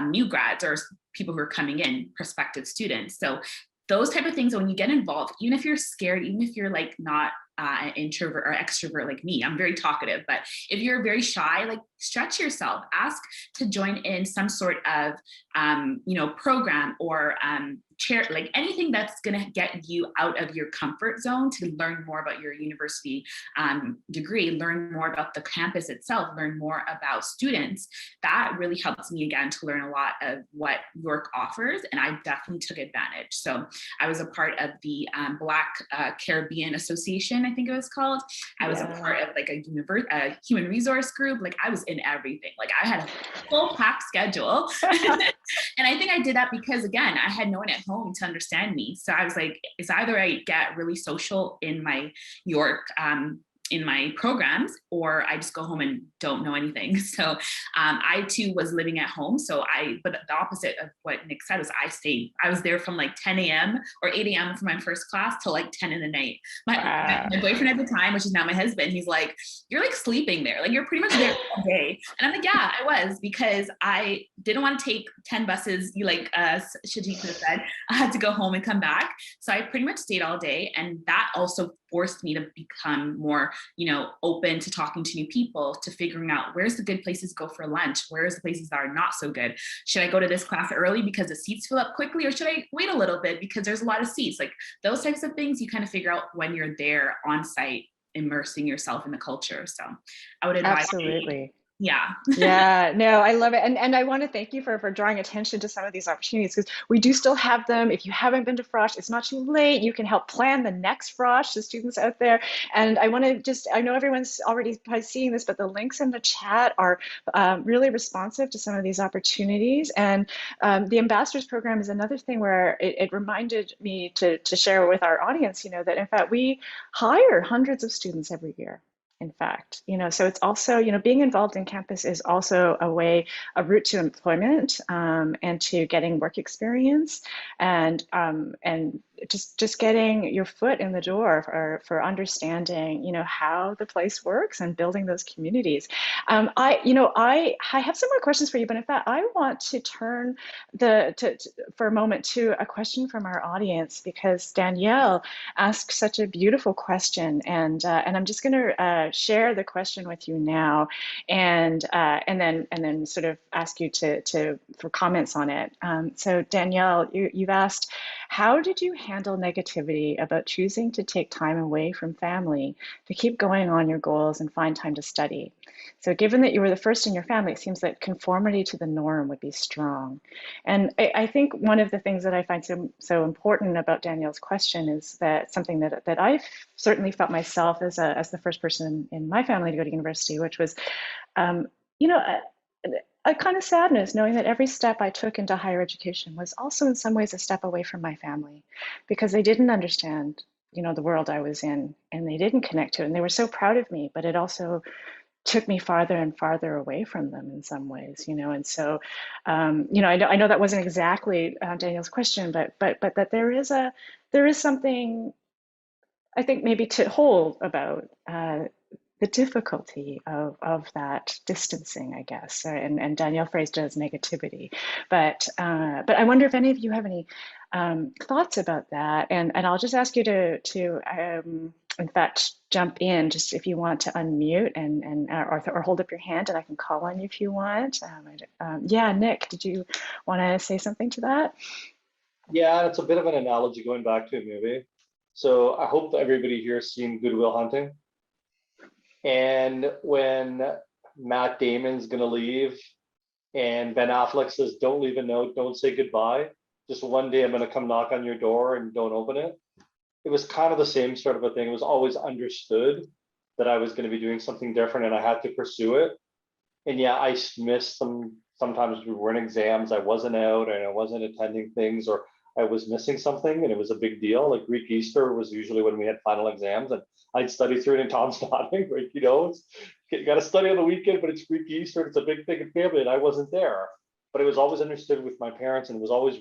new grads or people who are coming in, prospective students. So those type of things, when you get involved, even if you're scared, even if you're like not an introvert or extrovert like me, I'm very talkative, but if you're very shy, like stretch yourself, ask to join in some sort of, program or chair, like anything that's going to get you out of your comfort zone to learn more about your university degree, learn more about the campus itself, learn more about students. That really helps me again to learn a lot of what York offers, and I definitely took advantage. So I was a part of the Black Caribbean Association, I think it was called. I was a part of like a human resource group. Like I was in everything. Like I had a full packed schedule. And I think I did that because, again, I had no one at home to understand me. So I was like, it's either I get really social in my York, in my programs, or I just go home and don't know anything. So I too was living at home. But the opposite of what Nick said was I was there from like 10 a.m. or 8 a.m. for my first class till like 10 in the night. My boyfriend at the time, which is now my husband, he's like, you're like sleeping there. Like you're pretty much there all day. And I'm like, yeah, I was, because I didn't want to take 10 buses, like Shajit could have said. I had to go home and come back. So I pretty much stayed all day. And that also forced me to become more, open to talking to new people, to figuring out where's the good places to go for lunch, where's the places that are not so good. Should I go to this class early because the seats fill up quickly, or should I wait a little bit because there's a lot of seats? Like those types of things you kind of figure out when you're there on site, immersing yourself in the culture. So I would advise. Absolutely. Yeah. Yeah, no, I love it. And I want to thank you for drawing attention to some of these opportunities, because we do still have them. If you haven't been to Frosh, it's not too late. You can help plan the next Frosh, the students out there. And I want to I know everyone's already probably seeing this, but the links in the chat are really responsive to some of these opportunities. And the Ambassadors Program is another thing where it reminded me to share with our audience, that in fact, we hire hundreds of students every year. In fact, so it's also, being involved in campus is also a route to employment and to getting work experience. And just getting your foot in the door for understanding, how the place works and building those communities. I have some more questions for you, but in fact, I want to turn for a moment to a question from our audience, because Danielle asked such a beautiful question, and I'm just going to share the question with you now, and then sort of ask you for comments on it. So Danielle, you've asked, how did you handle negativity about choosing to take time away from family to keep going on your goals and find time to study? So given that you were the first in your family, it seems that conformity to the norm would be strong. And I think one of the things that I find so important about Danielle's question is that something that I've certainly felt myself as the first person in my family to go to university, which was, a kind of sadness knowing that every step I took into higher education was also in some ways a step away from my family, because they didn't understand, the world I was in, and they didn't connect to it. And they were so proud of me, but it also took me farther and farther away from them in some ways, and so, I know that wasn't exactly Danielle's question, but that there is something, I think, maybe to hold about the difficulty of that distancing, I guess, and Danielle phrased it as negativity, but I wonder if any of you have any thoughts about that, and I'll just ask you to in fact jump in, just if you want to unmute or hold up your hand, and I can call on you if you want. Yeah, Nick, did you want to say something to that? Yeah, it's a bit of an analogy going back to a movie. So I hope that everybody here has seen Good Will Hunting. And when Matt Damon's going to leave and Ben Affleck says, don't leave a note, don't say goodbye, just one day I'm going to come knock on your door and don't open it. It was kind of the same sort of a thing. It was always understood that I was going to be doing something different and I had to pursue it. And yeah, I missed sometimes we were in exams, I wasn't out and I wasn't attending things, or I was missing something and it was a big deal. Like Greek Easter was usually when we had final exams, and I'd study through it, and Tom's nodding, right? You got to study on the weekend, but it's Greek Easter, it's a big thing in family, and I wasn't there. But it was always understood with my parents, and it was always,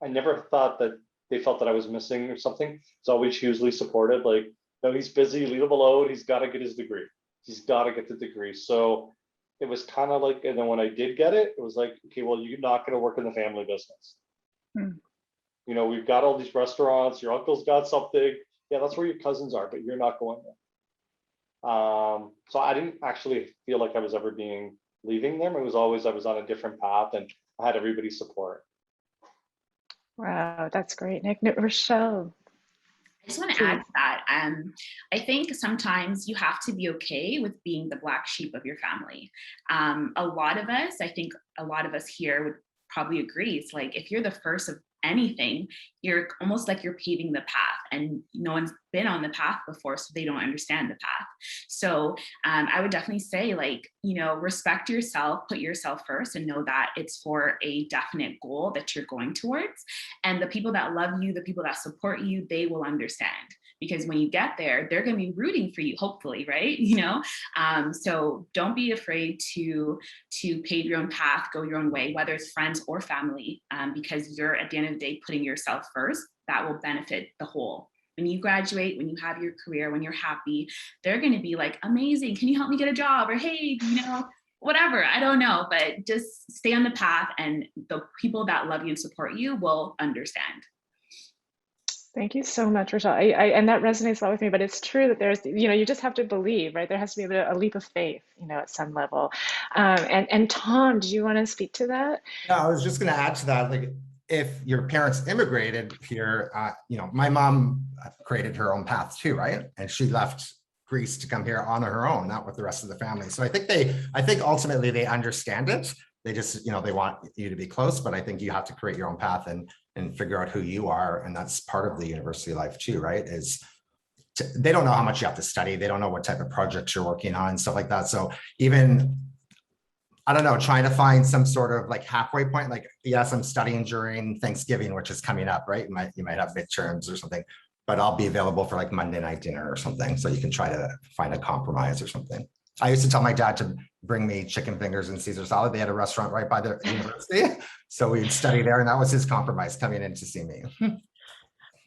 I never thought that they felt that I was missing or something. It's always hugely supported. Like, no, he's busy, leave him alone. He's got to get his degree. He's got to get the degree. So it was kind of like, and then when I did get it, it was like, okay, well, you're not going to work in the family business. We've got all these restaurants, your uncle's got something. Yeah, that's where your cousins are, but you're not going there. So I didn't actually feel like I was ever leaving them. It was always, I was on a different path and I had everybody's support. Wow, that's great, Nick. Rochelle. I just want to add to that. I think sometimes you have to be okay with being the black sheep of your family. A lot of us here would probably agree. It's like, if you're the first of anything, you're almost like you're paving the path, and no one's been on the path before, so they don't understand the path. So I would definitely say, respect yourself, put yourself first, and know that it's for a definite goal that you're going towards. And the people that love you, the people that support you, they will understand. Because when you get there, they're going to be rooting for you, hopefully, right? So don't be afraid to pave your own path, go your own way, whether it's friends or family, because you're, at the end of the day, putting yourself first. That will benefit the whole. When you graduate, when you have your career, when you're happy, they're going to be like, amazing, can you help me get a job? Or, hey, whatever, I don't know, but just stay on the path, and the people that love you and support you will understand. Thank you so much, Rochelle. And that resonates a lot with me, but it's true that there's, you just have to believe, right? There has to be a leap of faith, at some level. And Tom, do you want to speak to that? Yeah, I was just going to add to that. Like, if your parents immigrated here, my mom created her own path too, right? And she left Greece to come here on her own, not with the rest of the family. So I think ultimately they understand it. They just, they want you to be close, but I think you have to create your own path and figure out who you are. And that's part of the university life too, right? They don't know how much you have to study. They don't know what type of projects you're working on, stuff like that. So even, I don't know, trying to find some sort of like halfway point, like, yes, I'm studying during Thanksgiving, which is coming up, right? You might have midterms or something, but I'll be available for like Monday night dinner or something. So you can try to find a compromise or something. I used to tell my dad to bring me chicken fingers and Caesar salad. They had a restaurant right by the university. So we'd study there, and that was his compromise, coming in to see me.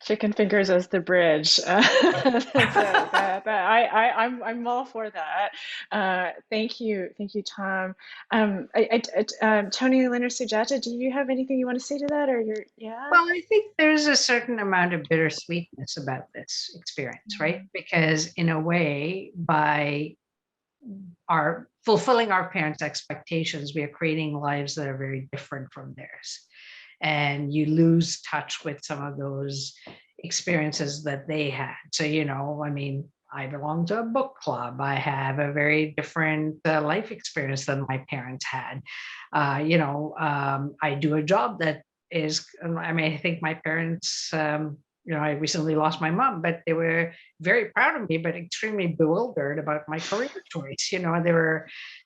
chicken fingers as the bridge. I'm all for that. Thank you, Tom. Tony, Lynn, or Sujata, do you have anything you want to say to that, or you're, yeah? Well, I think there's a certain amount of bittersweetness about this experience, right? Because in a way, by our fulfilling our parents' expectations, we are creating lives that are very different from theirs. And you lose touch with some of those experiences that they had. So, I mean, I belong to a book club. I have a very different life experience than my parents had. I do a job that is, I mean, I think my parents, I recently lost my mom, but they were very proud of me, but extremely bewildered about my career choice.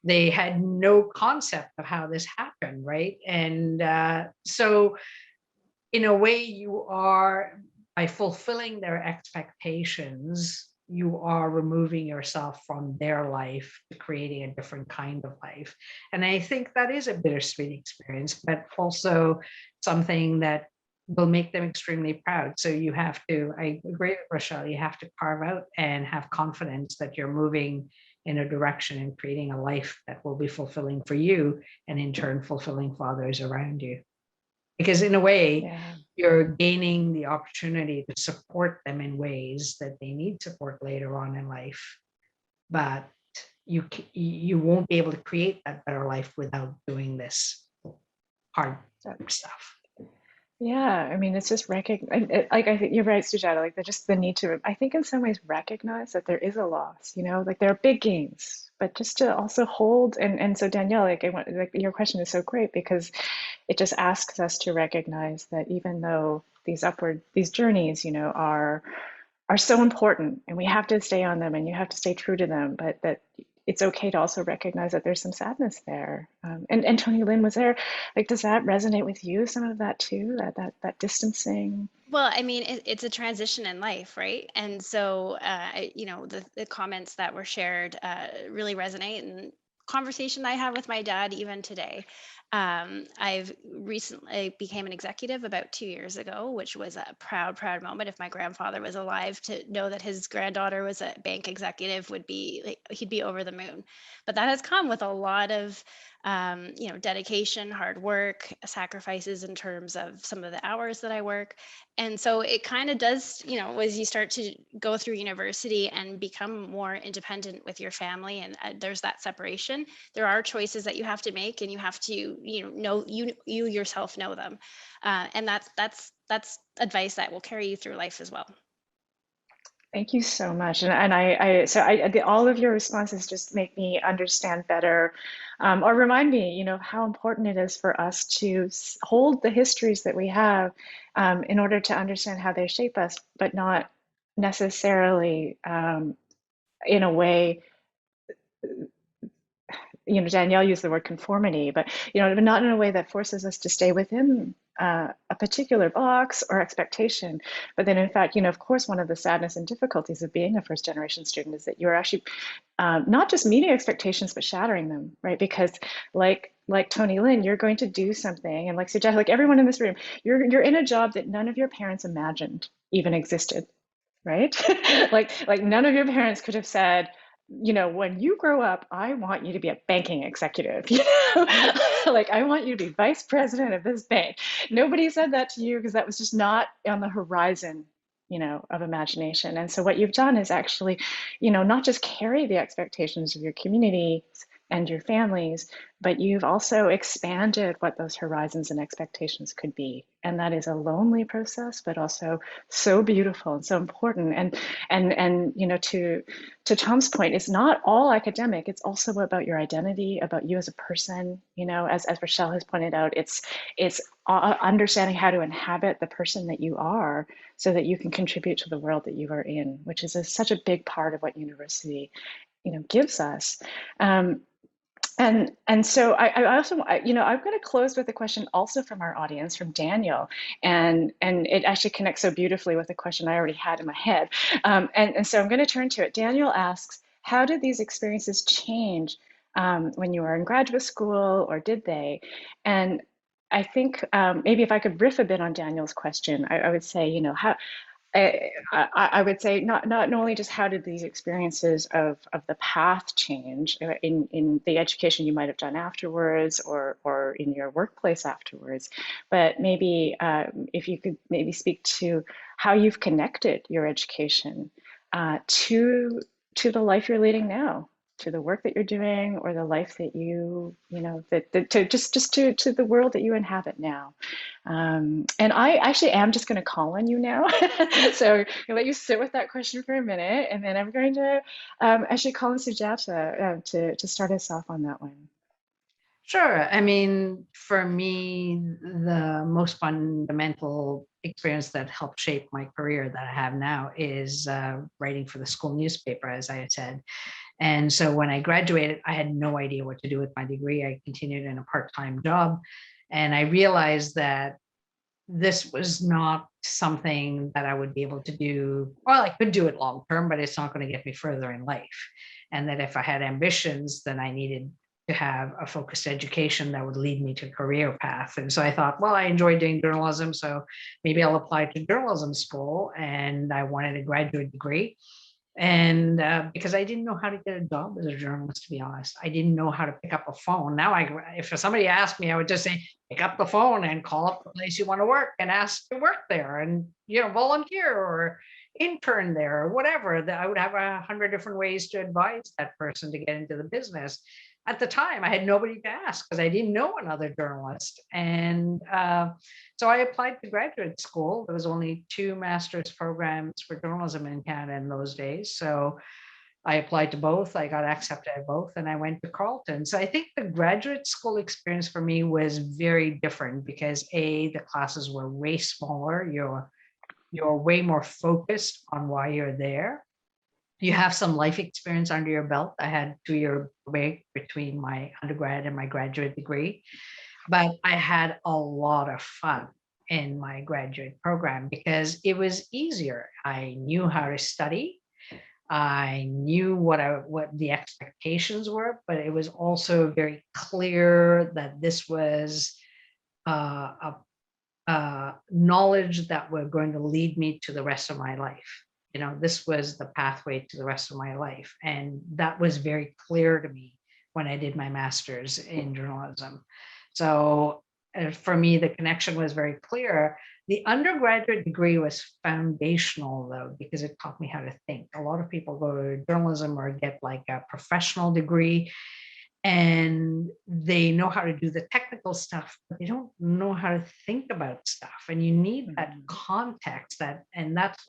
They had no concept of how this happened, right? And so, in a way, you are, by fulfilling their expectations, you are removing yourself from their life to creating a different kind of life. And I think that is a bittersweet experience, but also something that will make them extremely proud. So you have to, I agree with Rochelle, you have to carve out and have confidence that you're moving in a direction and creating a life that will be fulfilling for you, and in turn fulfilling for others around you. Because in a way, you're gaining the opportunity to support them in ways that they need support later on in life. But you won't be able to create that better life without doing this hard stuff. Yeah, I mean, it's just recognize, like, I think you're right, Sujata, like just the need to, I think in some ways recognize that there is a loss, like there are big gains, but just to also hold, and so Danielle, like your question is so great because it just asks us to recognize that even though these journeys, are so important and we have to stay on them and you have to stay true to them, but that it's okay to also recognize that there's some sadness there. And Tony Lynn was there. Like, does that resonate with you? Some of that too, that distancing? Well, I mean, it's a transition in life, right? And so, the comments that were shared really resonate. And conversation I have with my dad even today. I've recently became an executive about 2 years ago, which was a proud moment. If my grandfather was alive, to know that his granddaughter was a bank executive would be like, he'd be over the moon. But that has come with a lot of dedication, hard work, sacrifices in terms of some of the hours that I work. And so it kind of does, as you start to go through university and become more independent with your family, and there's that separation, there are choices that you have to make, and you have to, know you yourself know them. And that's advice that will carry you through life as well. Thank you so much. And all of your responses just make me understand better, or remind me, how important it is for us to hold the histories that we have, in order to understand how they shape us, but not necessarily, in a way, Danielle used the word conformity, but not in a way that forces us to stay within a particular box or expectation. But then, in fact, of course, one of the sadness and difficulties of being a first generation student is that you're actually not just meeting expectations, but shattering them, right? Because like Tony Lynn, you're going to do something, and like Sujata, like everyone in this room, you're in a job that none of your parents imagined even existed, right? like none of your parents could have said, when you grow up, I want you to be a banking executive. Like, I want you to be vice president of this bank. Nobody said that to you because that was just not on the horizon, of imagination. And so what you've done is actually, not just carry the expectations of your community and your families, but you've also expanded what those horizons and expectations could be. And that is a lonely process, but also so beautiful and so important. And to Tom's point, it's not all academic. It's also about your identity, about you as a person. As Rochelle has pointed out, it's understanding how to inhabit the person that you are, so that you can contribute to the world that you are in, which is such a big part of what university, gives us. And so I also, I'm going to close with a question also from our audience, from Daniel, and it actually connects so beautifully with a question I already had in my head. And so I'm going to turn to it. Daniel asks, how did these experiences change when you were in graduate school, or did they? And I think maybe if I could riff a bit on Daniel's question, I would say, I would say not only just how did these experiences of the path change in the education you might have done afterwards or in your workplace afterwards, but maybe if you could maybe speak to how you've connected your education to the life you're leading now, to the work that you're doing, or the life that you know that to just to the world that you inhabit now. And I actually am just going to call on you now. So I'm going to let you sit with that question for a minute, and then I'm going to actually call on Sujata to start us off on that one. Sure. I mean, for me, the most fundamental experience that helped shape my career that I have now is writing for the school newspaper, as I had said. And so when I graduated, I had no idea what to do with my degree. I continued in a part-time job, and I realized that this was not something that I would be able to do. Well, I could do it long term, but it's not going to get me further in life. And that if I had ambitions, then I needed to have a focused education that would lead me to a career path. And so I thought, well, I enjoy doing journalism, so maybe I'll apply to journalism school. And I wanted a graduate degree. And because I didn't know how to get a job as a journalist, to be honest, I didn't know how to pick up a phone. Now, if somebody asked me, I would just say, pick up the phone and call up the place you want to work and ask to work there, and volunteer or intern there or whatever. That I would have 100 different ways to advise that person to get into the business. At the time, I had nobody to ask because I didn't know another journalist. And so I applied to graduate school. There was only 2 master's programs for journalism in Canada in those days. So I applied to both. I got accepted at both, and I went to Carleton. So I think the graduate school experience for me was very different because the classes were way smaller. You're way more focused on why you're there. You have some life experience under your belt. I had 2-year break between my undergrad and my graduate degree, but I had a lot of fun in my graduate program because it was easier. I knew how to study. I knew what the expectations were, but it was also very clear that this was a knowledge that were going to lead me to the rest of my life. This was the pathway to the rest of my life. And that was very clear to me when I did my master's in journalism. So for me, the connection was very clear. The undergraduate degree was foundational, though, because it taught me how to think. A lot of people go to journalism or get like a professional degree, and they know how to do the technical stuff, but they don't know how to think about stuff. And you need that context, and that's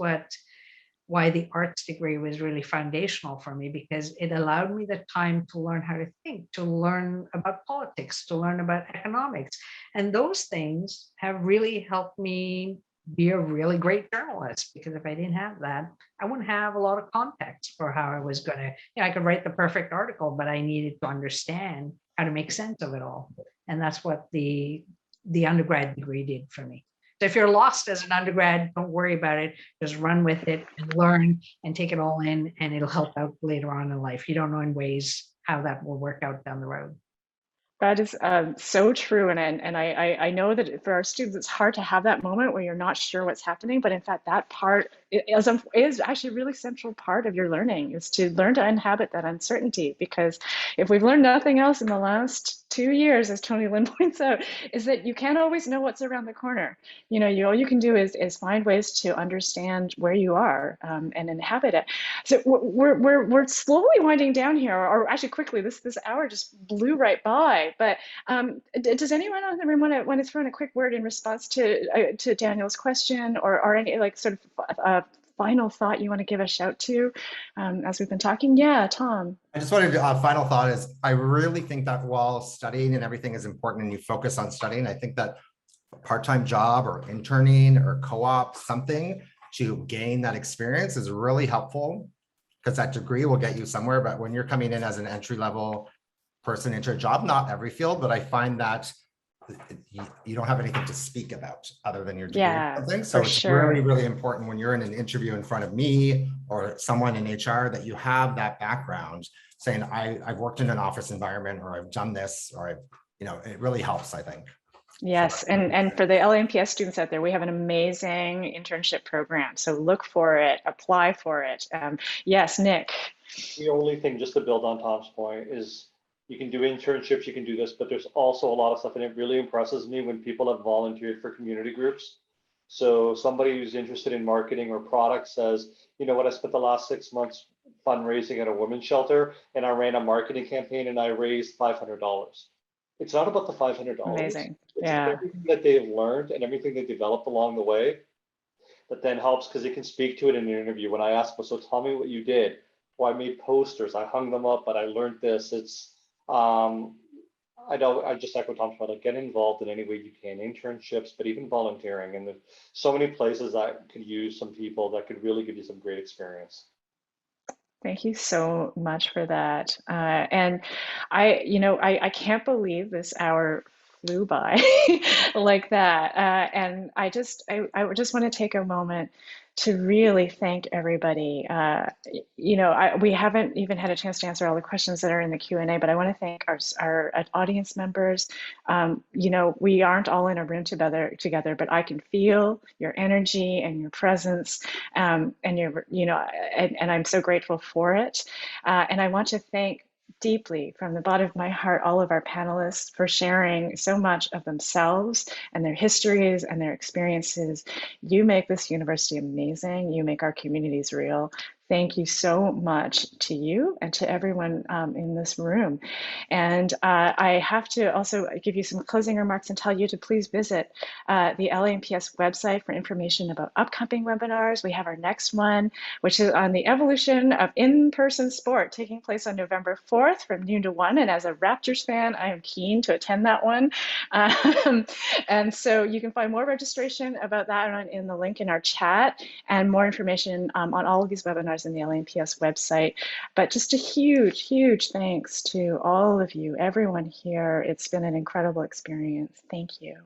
why the arts degree was really foundational for me, because it allowed me the time to learn how to think, to learn about politics, to learn about economics. And those things have really helped me be a really great journalist, because if I didn't have that, I wouldn't have a lot of context for how I was going to, I could write the perfect article, but I needed to understand how to make sense of it all. And that's what the undergrad degree did for me. So if you're lost as an undergrad, don't worry about it. Just run with it and learn and take it all in, and it'll help out later on in life. You don't know in ways how that will work out down the road. That is so true, and I know that for our students, it's hard to have that moment where you're not sure what's happening. But in fact, that part is actually a really central part of your learning, is to learn to inhabit that uncertainty. Because if we've learned nothing else in the last 2 years, as Tony Lynn points out, is that you can't always know what's around the corner. All you can do is find ways to understand where you are and inhabit it. So we're slowly winding down here, or actually quickly. This hour just blew right by. But does anyone on the room want to throw in a quick word in response to Daniel's question, or any sort of final thought you want to give a shout to as we've been talking? Yeah, Tom. I just wanted to, final thought is, I really think that while studying and everything is important and you focus on studying, I think that a part-time job or interning or co-op, something to gain that experience is really helpful, because that degree will get you somewhere. But when you're coming in as an entry-level person into a job, not every field, but I find that you don't have anything to speak about other than your degree or something. So it's really, really important when you're in an interview in front of me or someone in HR that you have that background saying, I've worked in an office environment, or I've done this, or it really helps, I think. Yes, and for the LAMPS students out there, we have an amazing internship program. So look for it, apply for it. Yes, Nick. The only thing, just to build on Tom's point, is you can do internships, you can do this, but there's also a lot of stuff, and it really impresses me when people have volunteered for community groups. So somebody who's interested in marketing or product says, you know what, I spent the last 6 months fundraising at a women's shelter, and I ran a marketing campaign and I raised $500. It's not about the $500. Amazing. It's Yeah. everything that they've learned and everything they developed along the way that then helps because they can speak to it in an interview. When I ask them, so tell me what you did. Well, I made posters, I hung them up, but I learned this. It's I know I just echo Tom's point, like get involved in any way you can, internships, but even volunteering. And there's so many places that could use some people that could really give you some great experience. Thank you so much for that. And I can't believe this hour flew by like that. And I would just want to take a moment to really thank everybody. We haven't even had a chance to answer all the questions that are in the Q&A, but I want to thank our audience members. We aren't all in a room together, but I can feel your energy and your presence, and I'm so grateful for it. And I want to thank deeply from the bottom of my heart all of our panelists for sharing so much of themselves and their histories and their experiences. You make this university amazing. You make our communities real. Thank you so much to you and to everyone in this room. And I have to also give you some closing remarks and tell you to please visit the LAMPS website for information about upcoming webinars. We have our next one, which is on the evolution of in-person sport, taking place on November 4th from noon to 1. And as a Raptors fan, I am keen to attend that one. And so you can find more registration about that in the link in our chat, and more information on all of these webinars in the LAMPS website. But just a huge, huge thanks to all of you, everyone here. It's been an incredible experience. Thank you.